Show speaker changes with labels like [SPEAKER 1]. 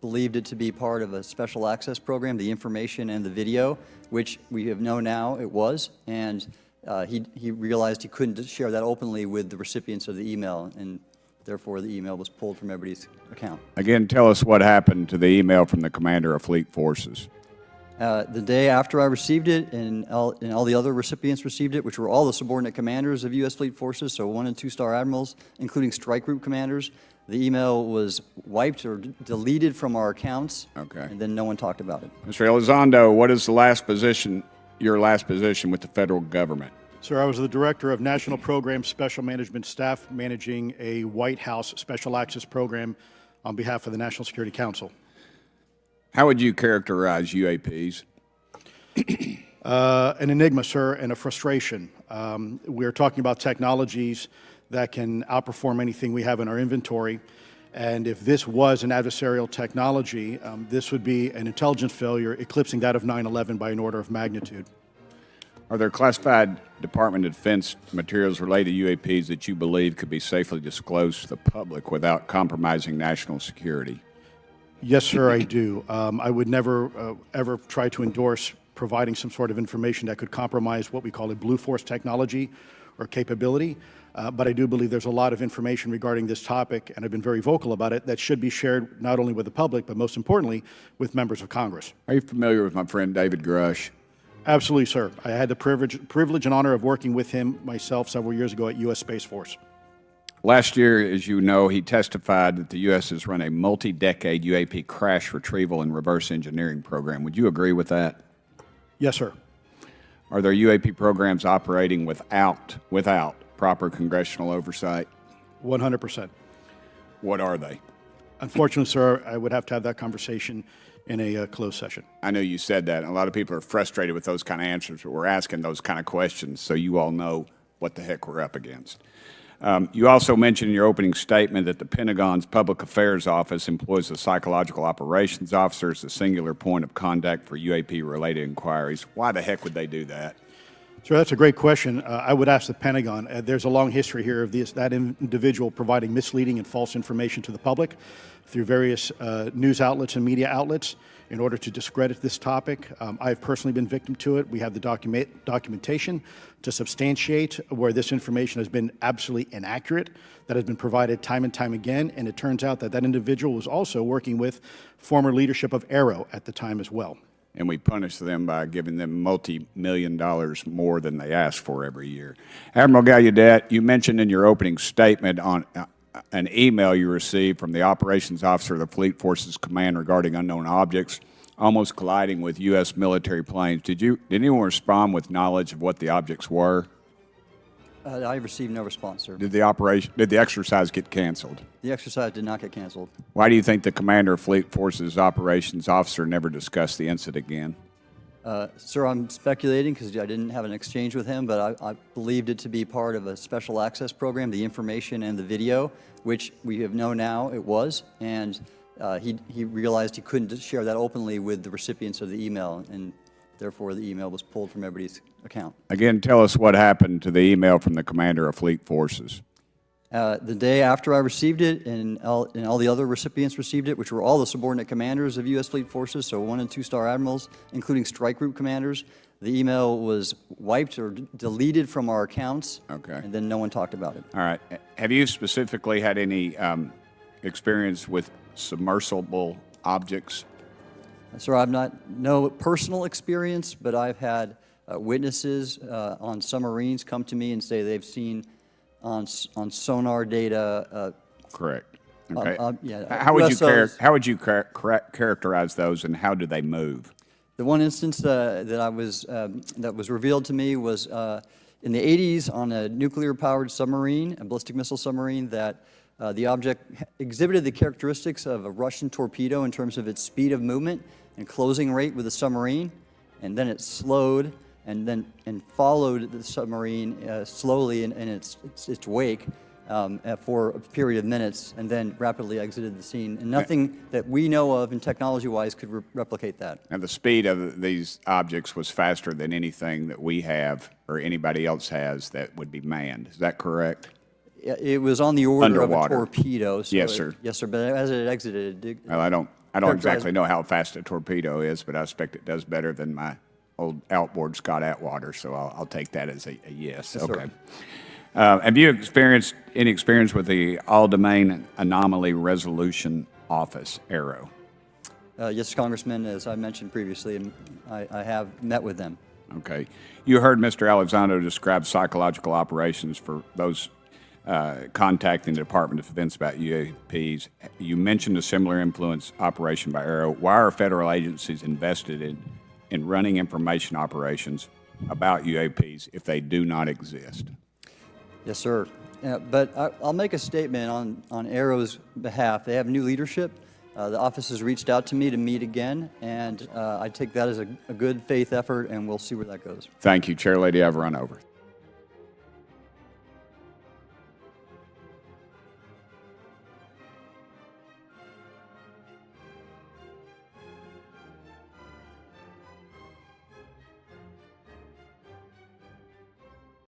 [SPEAKER 1] believed it to be part of a special access program, the information and the video, which we have known now it was, and he realized he couldn't share that openly with the recipients of the email, and therefore the email was pulled from everybody's account.
[SPEAKER 2] Again, tell us what happened to the email from the Commander of Fleet Forces.
[SPEAKER 1] The day after I received it, and all the other recipients received it, which were all the subordinate commanders of U.S. Fleet Forces, so 1- and 2-star admirals, including strike group commanders, the email was wiped or deleted from our accounts, and then no one talked about it.
[SPEAKER 2] Mr. Elizondo, what is your last position with the federal government?
[SPEAKER 3] Sir, I was the Director of National Program Special Management Staff, managing a White House Special Access Program on behalf of the National Security Council.
[SPEAKER 2] How would you characterize UAPs?
[SPEAKER 3] An enigma, sir, and a frustration. We're talking about technologies that can outperform anything we have in our inventory. And if this was an adversarial technology, this would be an intelligence failure eclipsing that of 9/11 by an order of magnitude.
[SPEAKER 2] Are there classified Department of Defense materials related to UAPs that you believe could be safely disclosed to the public without compromising national security?
[SPEAKER 3] Yes, sir, I do. I would never, ever try to endorse providing some sort of information that could compromise what we call a blue force technology or capability. But I do believe there's a lot of information regarding this topic, and I've been very vocal about it, that should be shared not only with the public, but most importantly, with members of Congress.
[SPEAKER 2] Are you familiar with my friend David Grush?
[SPEAKER 3] Absolutely, sir. I had the privilege and honor of working with him myself several years ago at U.S. Space Force.
[SPEAKER 2] Last year, as you know, he testified that the U.S. has run a multi-decade UAP crash retrieval and reverse engineering program. Would you agree with that?
[SPEAKER 3] Yes, sir.
[SPEAKER 2] Are there UAP programs operating without proper congressional oversight?
[SPEAKER 3] 100%.
[SPEAKER 2] What are they?
[SPEAKER 3] Unfortunately, sir, I would have to have that conversation in a closed session.
[SPEAKER 2] I know you said that, and a lot of people are frustrated with those kind of answers, but we're asking those kind of questions so you all know what the heck we're up against. You also mentioned in your opening statement that the Pentagon's Public Affairs Office employs a psychological operations officer as the singular point of contact for UAP-related inquiries. Why the heck would they do that?
[SPEAKER 3] Sir, that's a great question. I would ask the Pentagon. There's a long history here of that individual providing misleading and false information to the public through various news outlets and media outlets in order to discredit this topic. I've personally been victim to it. We have the documentation to substantiate where this information has been absolutely inaccurate, that has been provided time and time again, and it turns out that that individual was also working with former leadership of Aero at the time as well.
[SPEAKER 2] And we punish them by giving them multi-million dollars more than they ask for every year. Admiral Gallaudet, you mentioned in your opening statement on an email you received from the operations officer of the Fleet Forces Command regarding unknown objects almost colliding with U.S. military planes. Did anyone respond with knowledge of what the objects were?
[SPEAKER 1] I received no response, sir.
[SPEAKER 2] Did the exercise get canceled?
[SPEAKER 1] The exercise did not get canceled.
[SPEAKER 2] Why do you think the Commander of Fleet Forces operations officer never discussed the incident again?
[SPEAKER 1] Sir, I'm speculating because I didn't have an exchange with him, but I believed it to be part of a special access program, the information and the video, which we have known now it was, and he realized he couldn't share that openly with the recipients of the email, and therefore the email was pulled from everybody's account.
[SPEAKER 2] Again, tell us what happened to the email from the Commander of Fleet Forces.
[SPEAKER 1] The day after I received it, and all the other recipients received it, which were all the subordinate commanders of U.S. Fleet Forces, so 1- and 2-star admirals, including strike group commanders, the email was wiped or deleted from our accounts, and then no one talked about it.
[SPEAKER 2] All right. Have you specifically had any experience with submersible objects?
[SPEAKER 1] Sir, I've no personal experience, but I've had witnesses on submarines come to me and say they've seen on sonar data.
[SPEAKER 2] Correct. Okay.
[SPEAKER 1] Yeah,
[SPEAKER 2] how would you characterize those, and how do they move?
[SPEAKER 1] The one instance that was revealed to me was in the 80s on a nuclear-powered submarine, a ballistic missile submarine, that the object exhibited the characteristics of a Russian torpedo in terms of its speed of movement and closing rate with the submarine, and then it slowed and followed the submarine slowly in its wake for a period of minutes, and then rapidly exited the scene. And nothing that we know of and technology-wise could replicate that.
[SPEAKER 2] And the speed of these objects was faster than anything that we have or anybody else has that would be manned. Is that correct?
[SPEAKER 1] It was on the order
[SPEAKER 2] Underwater.
[SPEAKER 1] of a torpedo. So
[SPEAKER 2] yes, sir.
[SPEAKER 1] Yes, sir. But as it exited, it did.
[SPEAKER 2] Well, I don't
[SPEAKER 1] characterize-
[SPEAKER 2] exactly know how fast a torpedo is, but I expect it does better than my old outboard Scott Atwater, so I'll take that as a yes.
[SPEAKER 1] Yes, sir.
[SPEAKER 2] Okay. Have you experienced any experience with the All-Domain Anomaly Resolution Office, ARROW?
[SPEAKER 1] Yes, Congressman, as I mentioned previously, and I have met with them.
[SPEAKER 2] Okay. You heard Mr. Elizondo describe psychological operations for those contacting the Department of Defense about UAPs. You mentioned a similar influence operation by ARROW. Why are federal agencies invested in running information operations about UAPs if they do not exist?
[SPEAKER 1] Yes, sir. But I'll make a statement on ARROW's behalf. They have new leadership. The office has reached out to me to meet again, and I take that as a good faith effort, and we'll see where that goes.
[SPEAKER 2] Thank you. Chair Lady, I've run over.